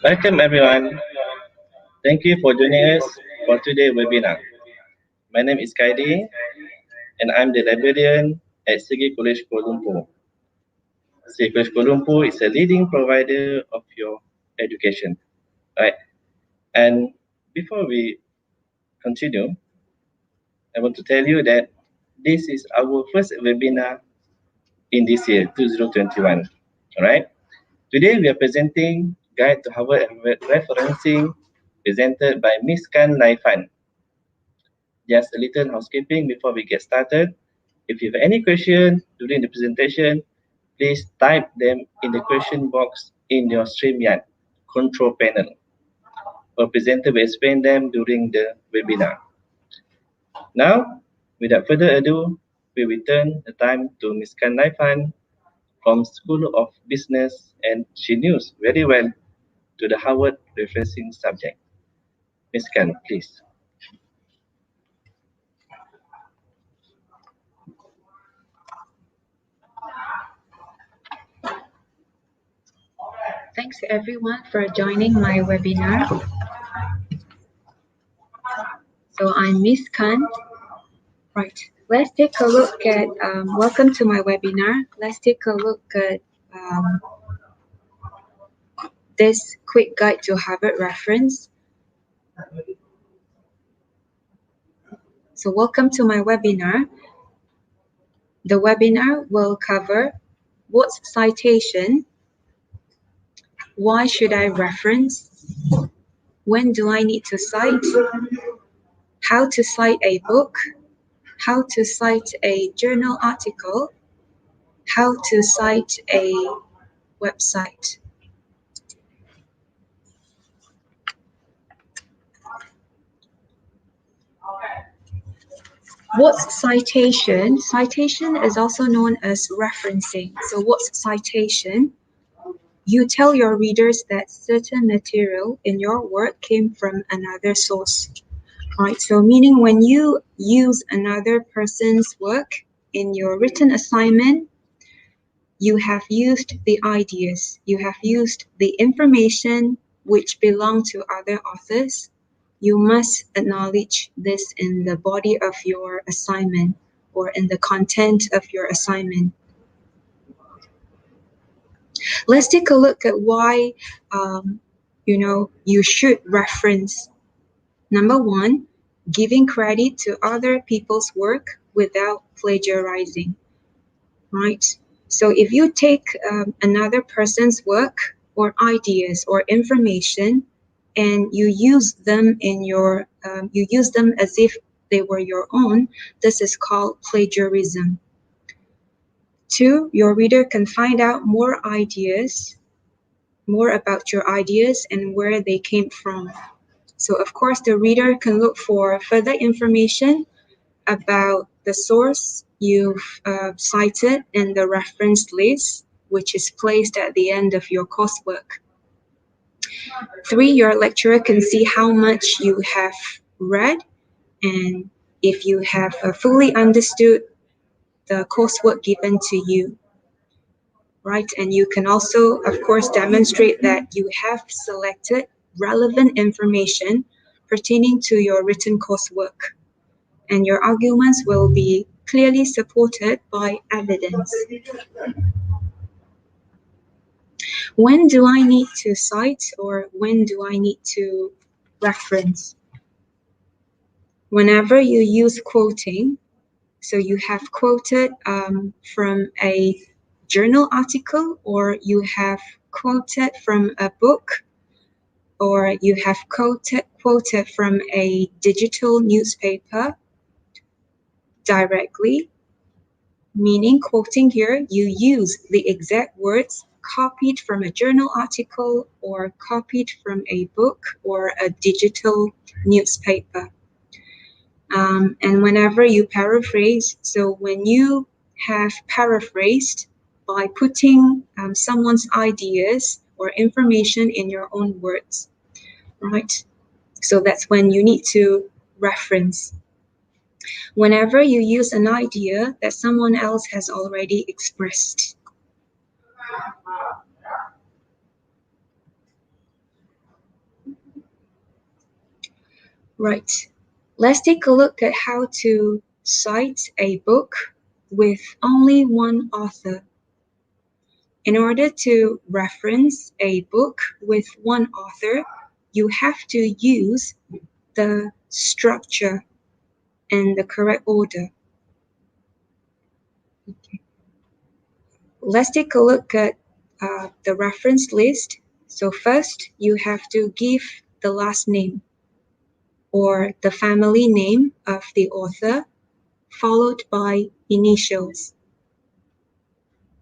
Welcome everyone. Thank you for joining us for today's webinar. My name is Kaidi and I'm the librarian at SCKL College Kuala Lumpur. SCKL College Kuala Lumpur is a leading provider of your education. Right. And before we continue, I want to tell you that this is our first webinar in this year, 2021. All right. Today we are presenting Guide to Harvard Referencing presented by Ms. Kan Naifan. Just a little housekeeping before we get started. If you have any question during the presentation, please type them in the question box in your StreamYard control panel. Our presenter will explain them during the webinar. Now, without further ado, we return the time to Ms. Kan Naifan from School of Business, and she knows very well to the Harvard referencing subject. Ms. Kan, please. Thanks everyone for joining my webinar. So I'm Miss Kan. Right, let's take a look at, welcome to my webinar. Let's take a look at this quick guide to Harvard reference. So welcome to my webinar. The webinar will cover what's citation, why should I reference, when do I need to cite, how to cite a book, how to cite a journal article, how to cite a website. What's citation? Citation is also known as referencing. So what's citation? You tell your readers that certain material in your work came from another source. Right, so meaning when you use another person's work in your written assignment, you have used the ideas, you have used the information which belong to other authors. You must acknowledge this in the body of your assignment or in the content of your assignment. Let's take a look at why you should reference. Number one, giving credit to other people's work without plagiarizing, right? So if you take another person's work or ideas or information and you use them in your, you use them as if they were your own, this is called plagiarism. Two, your reader can find out more about your ideas and where they came from. So of course, the reader can look for further information about the source you've cited in the reference list, which is placed at the end of your coursework. Three, your lecturer can see how much you have read and if you have fully understood the coursework given to you. Right, and you can also, of course, demonstrate that you have selected relevant information pertaining to your written coursework, and your arguments will be clearly supported by evidence. When do I need to cite, or when do I need to reference? Whenever you use quoting, so you have quoted from a journal article, or you have quoted from a book, or you have quoted from a digital newspaper directly, meaning quoting here, you use the exact words copied from a journal article or copied from a book or a digital newspaper. And whenever you paraphrase, so when you have paraphrased by putting someone's ideas or information in your own words, right? So that's when you need to reference. Whenever you use an idea that someone else has already expressed. Right. Let's take a look at how to cite a book with only one author. In order to reference a book with one author, you have to use the structure and the correct order. Okay. Let's take a look at the reference list. So first, you have to give the last name or the family name of the author, followed by initials.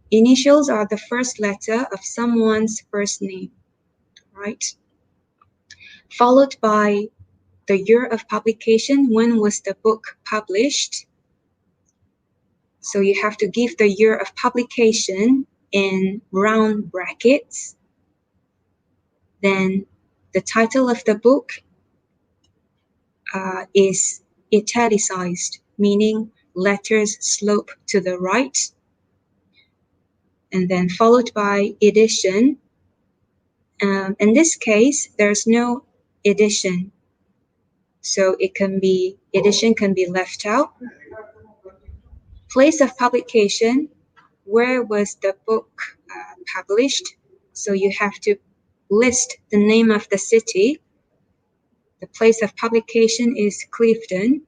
Initials are the first letter of someone's first name, right? Followed by the year of publication. When was the book published? So you have to give the year of publication in round brackets. Then the title of the book is italicized, meaning letters slope to the right. And then followed by edition. In this case, there's no edition. So edition can be left out. Place of publication, where was the book published? So you have to list the name of the city. The place of publication is Clifton.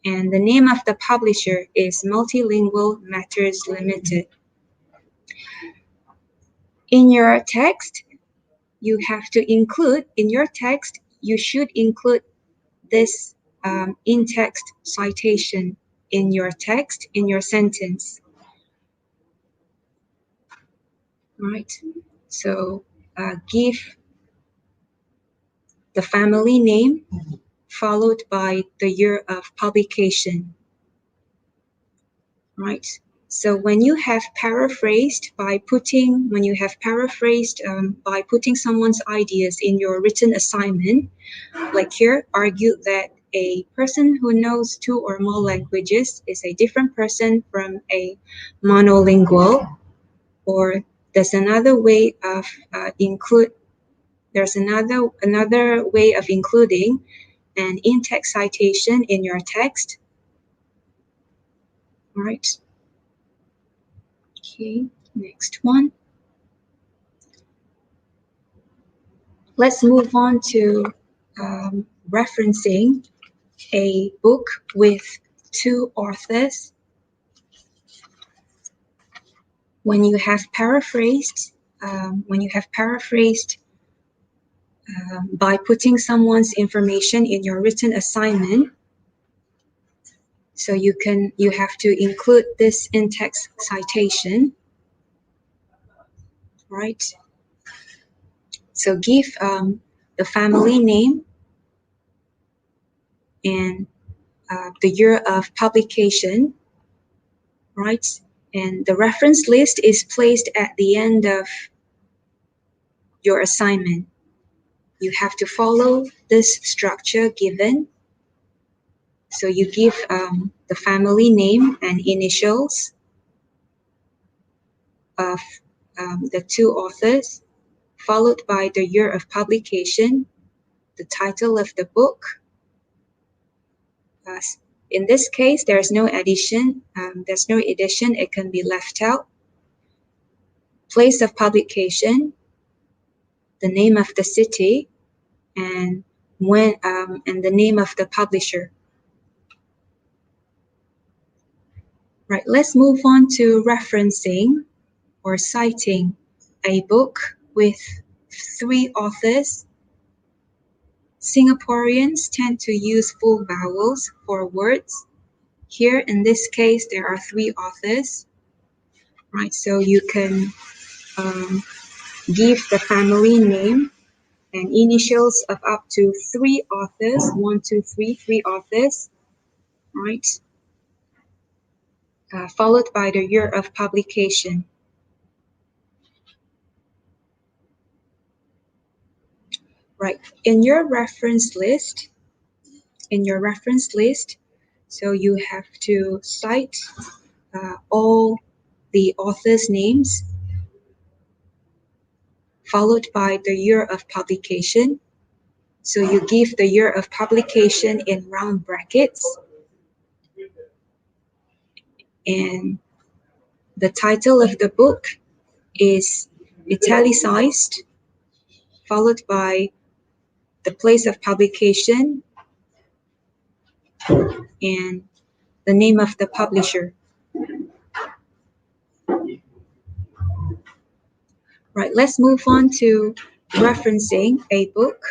And the name of the publisher is Multilingual Matters Limited. In your text, you have to include, you should include this in-text citation in your text, in your sentence. Right? So give the family name followed by the year of publication. Right? So when you have paraphrased by putting someone's ideas in your written assignment, like here, argued that a person who knows 2 or more languages is a different person from a monolingual, or there's another way of another way of including an in-text citation in your text. All right. Okay, next one. Let's move on to referencing a book with 2 authors. When you have paraphrased by putting someone's information in your written assignment, so you have to include this in-text citation, right? So give the family name and the year of publication, right? And the reference list is placed at the end of your assignment. You have to follow this structure given. So you give the family name and initials of the 2 authors, followed by the year of publication, the title of the book, In this case, there's no addition. It can be left out. Place of publication, the name of the city, and the name of the publisher. Right, let's move on to referencing or citing a book with 3 authors. Singaporeans tend to use full vowels for words. Here in this case, there are 3 authors. Right, so you can give the family name and initials of up to 3 authors, 1, 2, 3, 3 authors, right? Followed by the year of publication. Right, in your reference list, so you have to cite all the authors' names, followed by the year of publication. So you give the year of publication in round brackets, and the title of the book is italicized, followed by the place of publication and the name of the publisher. Right, let's move on to referencing a book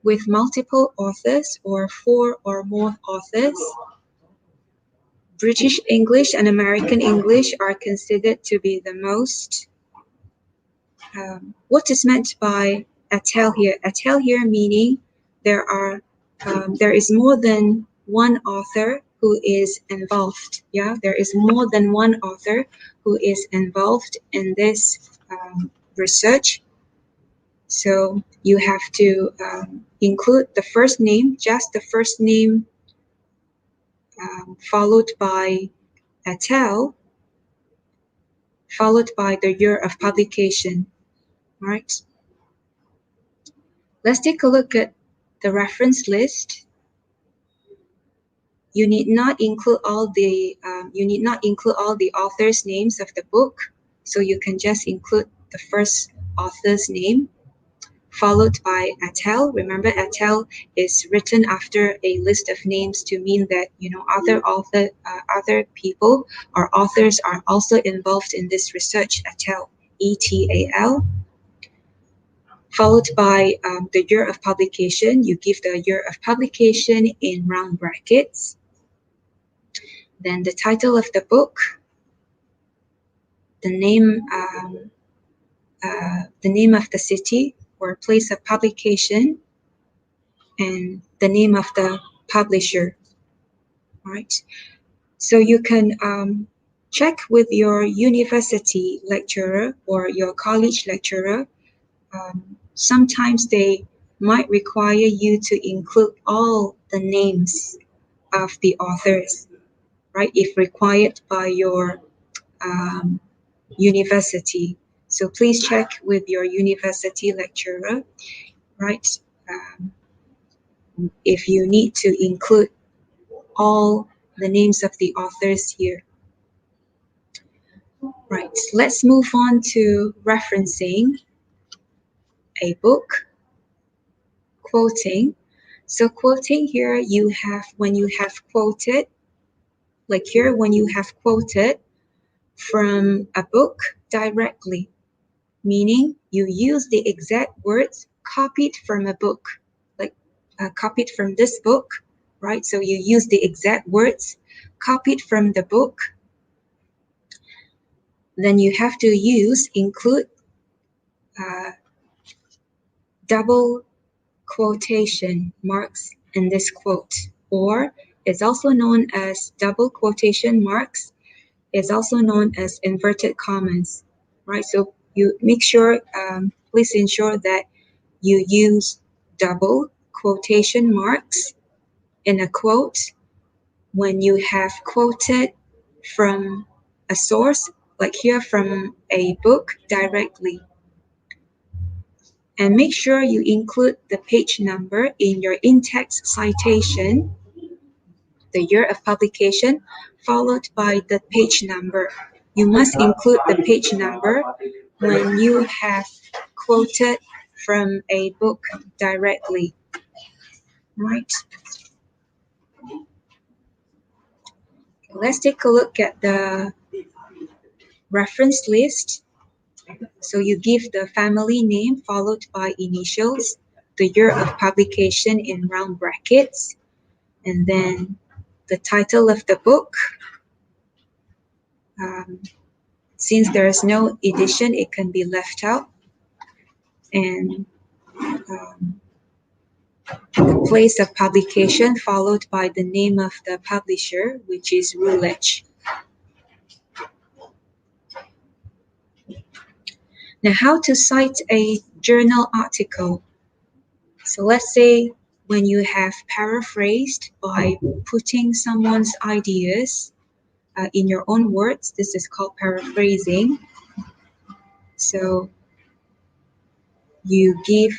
with multiple authors or 4 or more authors. British English and American English are considered to be the most. What is meant by attell here? Attell here meaning there is more than one author who is involved. Yeah, there is more than one author who is involved in this research. So you have to include the first name, just the first name, followed by attell, followed by the year of publication. All right. Let's take a look at the reference list. You need not include all the authors' names of the book, so you can just include the first author's name, followed by attell. Remember, attell is written after a list of names to mean that other people or authors are also involved in this research. Attell, ETAL. Followed by the year of publication. You give the year of publication in round brackets. Then the title of the book, the name of the city or place of publication, and the name of the publisher. All right. So you can check with your university lecturer or your college lecturer. Sometimes they might require you to include all the names of the authors, right? If required by your university. So please check with your university lecturer, right? If you need to include all the names of the authors here. Right, let's move on to referencing a book, quoting. So quoting here, when you have quoted, like here, when you have quoted from a book directly, meaning you use the exact words copied from a book, like copied from this book, right? So you use the exact words copied from the book. Then you have to include double quotation marks in this quote, or it's also known as double quotation marks. It's also known as inverted commas, right? So you make sure, please ensure that you use double quotation marks in a quote when you have quoted from a source, like here from a book directly. And make sure you include the page number in your in-text citation. the year of publication, followed by the page number. You must include the page number when you have quoted from a book directly, right? Let's take a look at the reference list. So you give the family name followed by initials, the year of publication in round brackets, and then the title of the book. Since there is no edition, it can be left out. And the place of publication followed by the name of the publisher, which is Routledge. Now, how to cite a journal article. So let's say when you have paraphrased by putting someone's ideas in your own words, this is called paraphrasing. So you give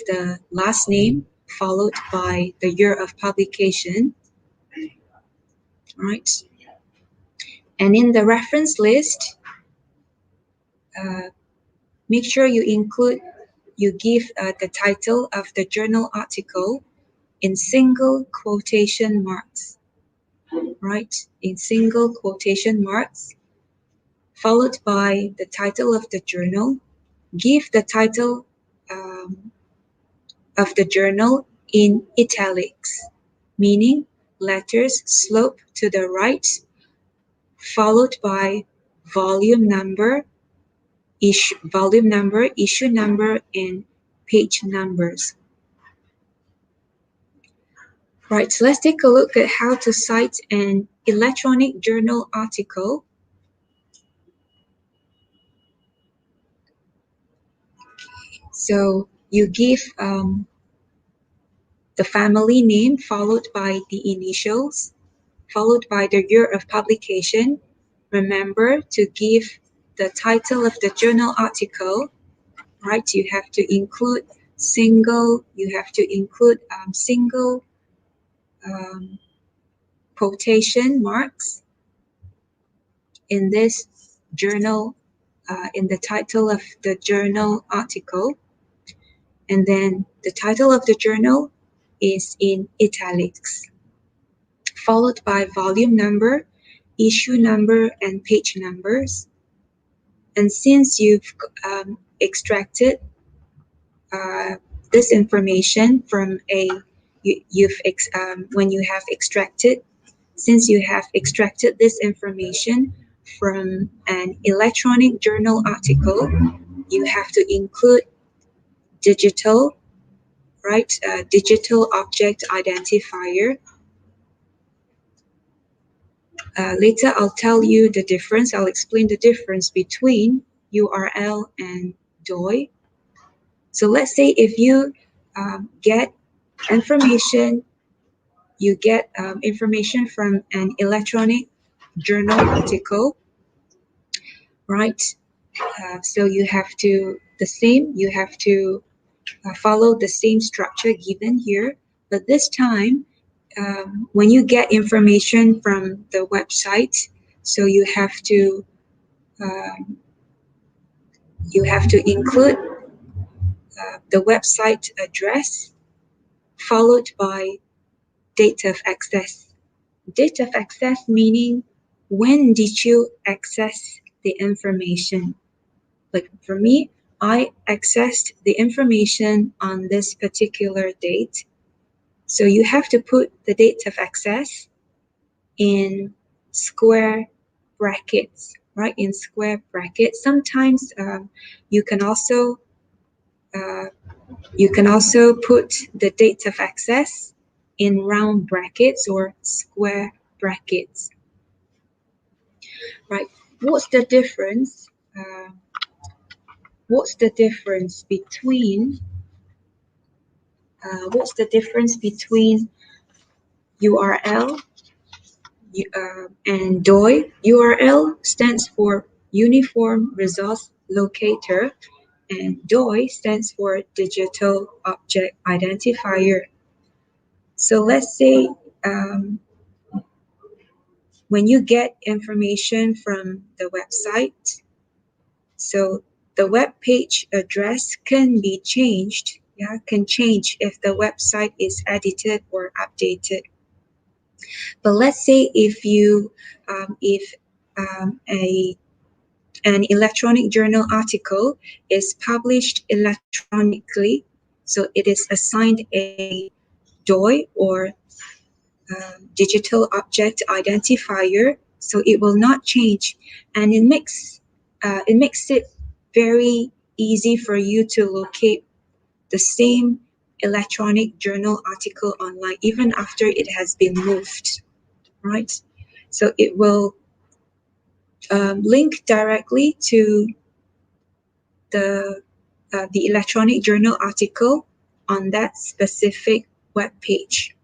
the last name followed by the year of publication, right? And in the reference list, make sure you give the title of the journal article in single quotation marks, right? In single quotation marks, followed by the title of the journal. Give the title of the journal in italics, meaning letters slope to the right, followed by volume number, issue number, and page numbers. Right, so let's take a look at how to cite an electronic journal article. So you give the family name followed by the initials, followed by the year of publication. Remember to give the title of the journal article, right? You have to include single quotation marks in this journal, in the title of the journal article. And then the title of the journal is in italics, followed by volume number, issue number, and page numbers. And since you've extracted this information from since you have extracted this information from an electronic journal article, you have to include digital, right? Digital object identifier. Later, I'll tell you the difference. I'll explain the difference between URL and DOI. So let's say if you get information from an electronic journal article, right? So you have to follow the same structure given here, but this time when you get information from the website, so you have to include the website address followed by date of access. Date of access meaning when did you access the information? Like for me, I accessed the information on this particular date. So you have to put the date of access in square brackets, right? In square brackets. Sometimes you can also put the date of access in round brackets or square brackets, right? What's the difference? What's the difference between URL and DOI? URL stands for Uniform Resource Locator, and DOI stands for Digital Object Identifier. So let's say when you get information from the website, so the web page address can be changed, can change if the website is edited or updated. But let's say if an electronic journal article is published electronically, so it is assigned a DOI or digital object identifier, so it will not change, and it makes it very easy for you to locate the same electronic journal article online even after it has been moved, right? So it will link directly to the electronic journal article on that specific web page.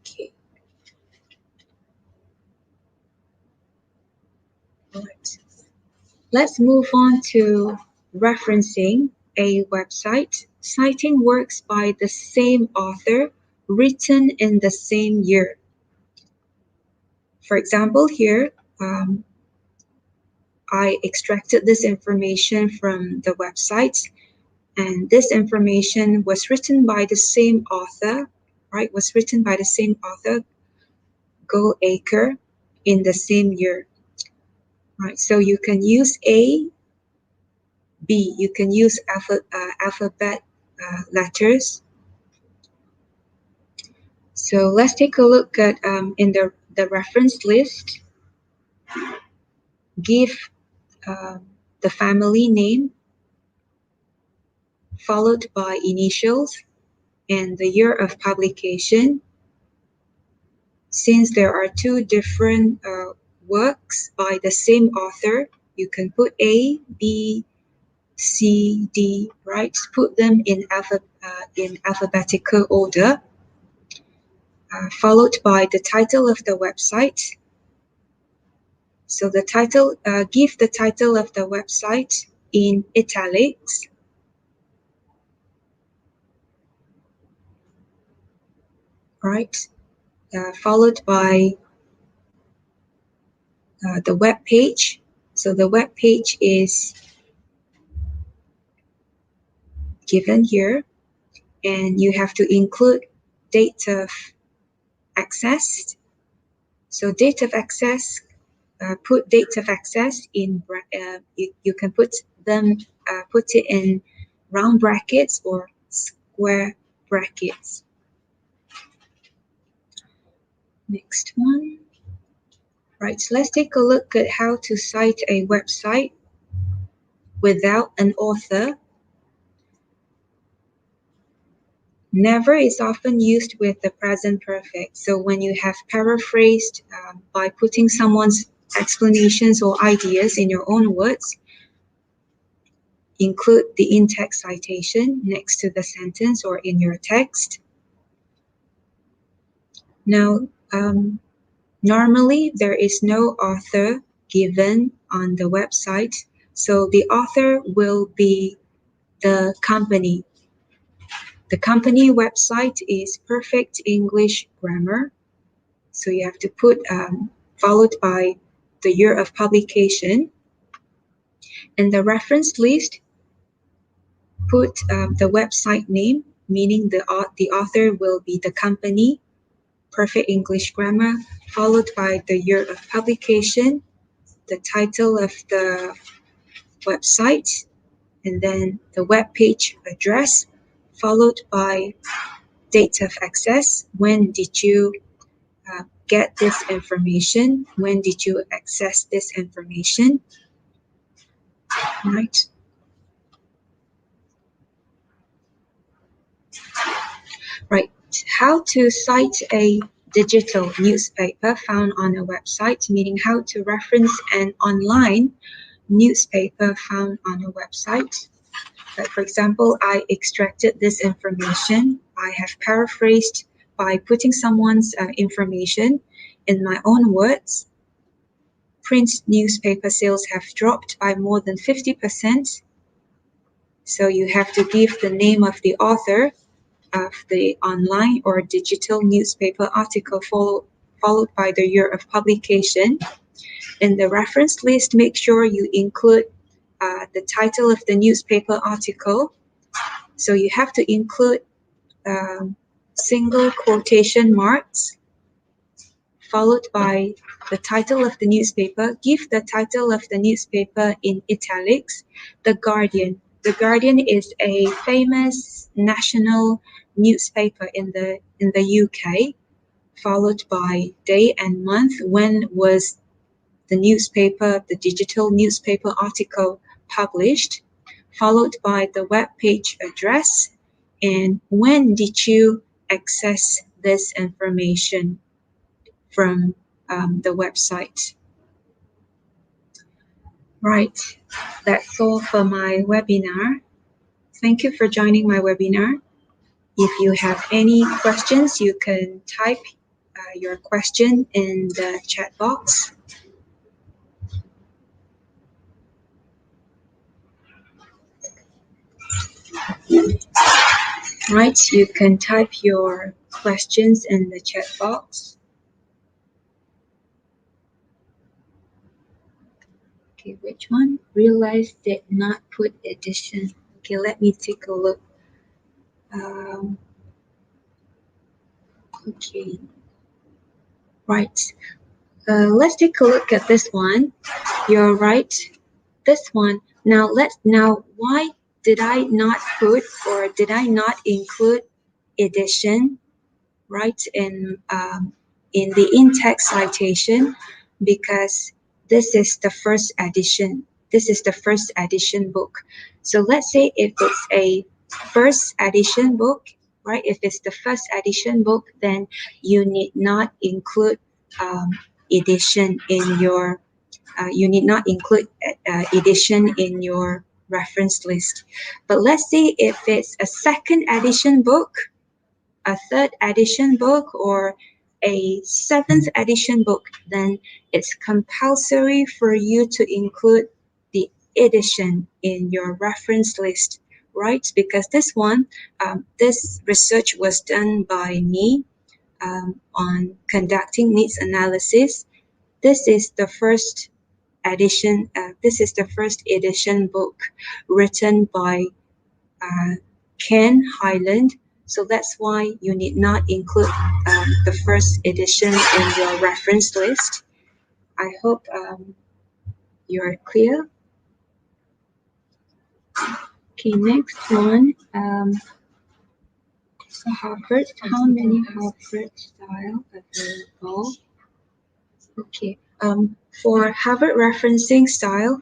Okay. All right. Let's move on to referencing a website. Citing works by the same author, written in the same year. For example, here, I extracted this information from the website, and this information was written by the same author, right? Was written by the same author, Goldacre, in the same year, right? So you can use A, B. You can use alphabet letters. So let's take a look at in the reference list. Give the family name followed by initials and the year of publication. Since there are two different works by the same author, you can put A, B, C, D, right? Put them in alphabetical order, followed by the title of the website. So the title, give the title of the website in italics. Right? Followed by the web page. So the web page is given here, and you have to include date of access. So date of access, put date of access in, you can put it in round brackets or square brackets. Next one. Right, so let's take a look at how to cite a website without an author. Never is often used with the present perfect. So when you have paraphrased by putting someone's explanations or ideas in your own words, include the in-text citation next to the sentence or in your text. Now, normally there is no author given on the website, so the author will be the company. The company website is Perfect English Grammar. So you have to put followed by the year of publication. In the reference list, put the website name, meaning the author will be the company, Perfect English Grammar, followed by the year of publication, the title of the website, and then the web page address, followed by date of access. When did you get this information? When did you access this information? Right. Right. How to cite a digital newspaper found on a website, meaning how to reference an online newspaper found on a website. For example, I extracted this information. I have paraphrased by putting someone's information in my own words. Print newspaper sales have dropped by more than 50%. So you have to give the name of the author of the online or digital newspaper article followed by the year of publication. In the reference list, make sure you include the title of the newspaper article. So you have to include single quotation marks followed by the title of the newspaper. Give the title of the newspaper in italics. The Guardian. The Guardian is a famous national newspaper in the UK, followed by day and month. When was the newspaper, the digital newspaper article published, followed by the web page address, and when did you access this information from the website. Right, that's all for my webinar. Thank you for joining my webinar. If you have any questions, you can type your question in the chat box. Right, you can type your questions in the chat box. Okay, which one? Realize did not put edition. Okay, let me take a look. Okay, right. Let's take a look at this one. You're right. This one. Now why did I not put or did I not include edition, right, in the in-text citation? Because this is the first edition. This is the first edition book. So let's say if it's a first edition book, right? If it's the first edition book, then you need not include edition in your edition in your reference list. But let's say if it's a second edition book, a third edition book, or a seventh edition book, then it's compulsory for you to include the edition in your reference list, right? Because this one, this research was done by me on conducting needs analysis. This is the first edition. This is the first edition book written by Ken Highland. So that's why you need not include the first edition in your reference list. I hope you're clear. Okay, next one. So Harvard, how many Harvard style available? Okay, for Harvard referencing style,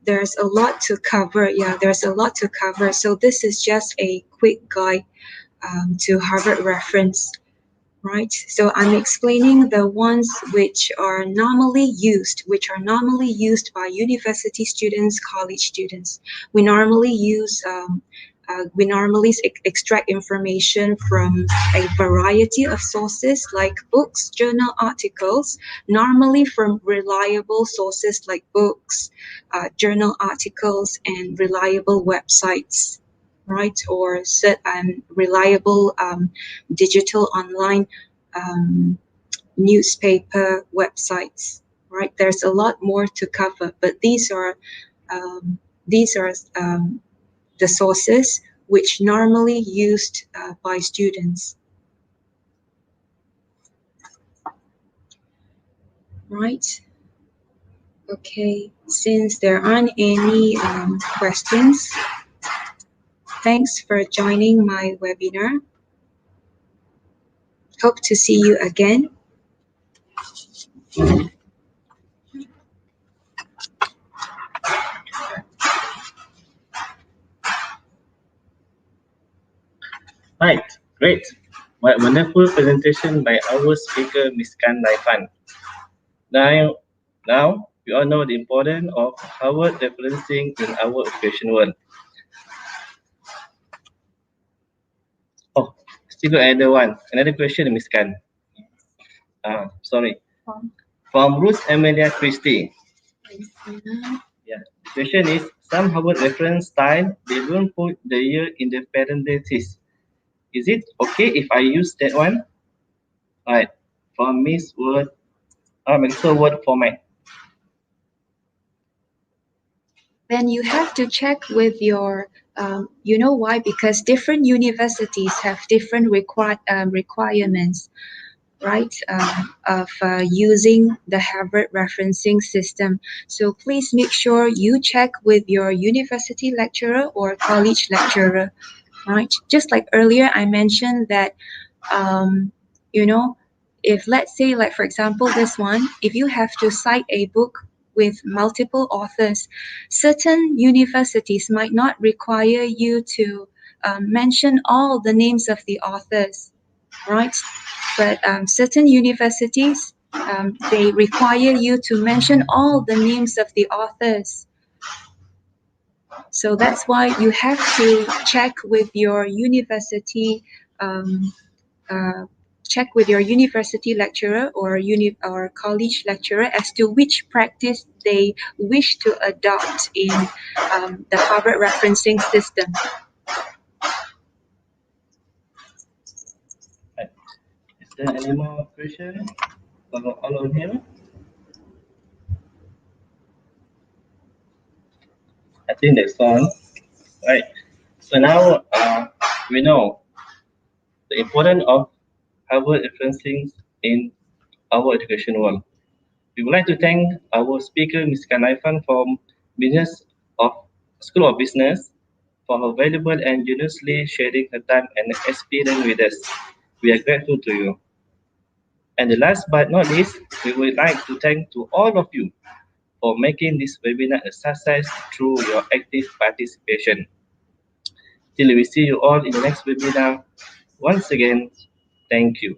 there's a lot to cover. Yeah, there's a lot to cover. So this is just a quick guide to Harvard reference, right? So I'm explaining the ones which are normally used by university students, college students. We normally extract information from a variety of sources like books, journal articles, normally from reliable sources like books, journal articles, and reliable websites, right? Or reliable digital online newspaper websites, right? There's a lot more to cover, but these are the sources which normally used by students, right? Okay, since there aren't any questions, thanks for joining my webinar. Hope to see you again. Right, great. What wonderful presentation by our speaker, Ms. Kan Laifan. Now we all know the importance of Harvard referencing in our education world. Oh, still got another question, Ms. Kan. Sorry. From Ruth Amelia Christie. Yeah. The question is, some Harvard reference style, they don't put the year in the parentheses. Is it okay if I use that one? Right. For Miss Word, Melissa Word format. Then you have to check with your, you know why? Because different universities have different requirements, right, of using the Harvard referencing system. So please make sure you check with your university lecturer or college lecturer, right? Just like earlier, I mentioned that, um, you know, if let's say, like for example, this one, if you have to cite a book with multiple authors, certain universities might not require you to mention all the names of the authors, right? But certain universities, they require you to mention all the names of the authors. So that's why you have to check with your university, um, uh, check with your university lecturer or or college lecturer as to which practice they wish to adopt in the Harvard referencing system. Right. Is there any more question for all of you? I think that's all. Right. So now we know the importance of Harvard referencing in our education world. We would like to thank our speaker, Ms. Kanaifan from Business of School of Business, for her valuable and generously sharing her time and experience with us. We are grateful to you. And the last but not least, we would like to thank to all of you for making this webinar a success through your active participation. Till we see you all in the next webinar. Once again, thank you.